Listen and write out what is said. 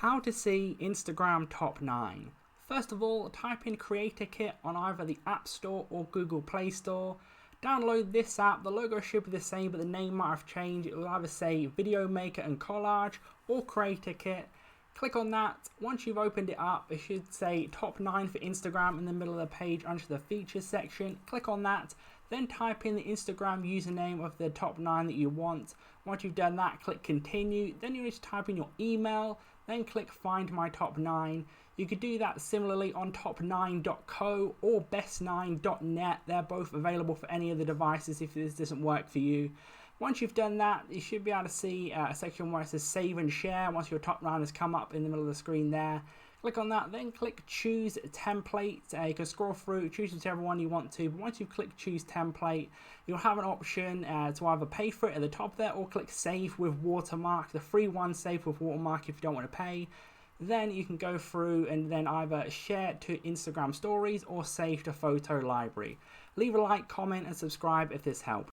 How to see Instagram top 9. First of all, type in Creator Kit on either the App Store or Google Play Store. Download this app. The logo should be the same, but the name might have changed. It will either say Video Maker and Collage or Creator Kit. Click on that. Once you've opened it up, it should say top 9 for Instagram in the middle of the page under the features section. Click on that. Then type in the Instagram username of the top 9 that you want. Once you've done that, click continue. Then you need to type in your email. Then click find my top 9. You could do that similarly on top9.co or best9.net. They're both available for any of the devices if this doesn't work for you. Once you've done that, you should be able to see a section where it says save and share. Once your top 9 has come up in the middle of the screen there, click on that, then click choose template. You can scroll through, choose whichever one you want to, but once you click choose template, you'll have an option to either pay for it at the top there or click save with watermark. The free one, save with watermark if you don't want to pay. Then you can go through and then either share to Instagram stories or save to photo library. Leave a like, comment and subscribe if this helped.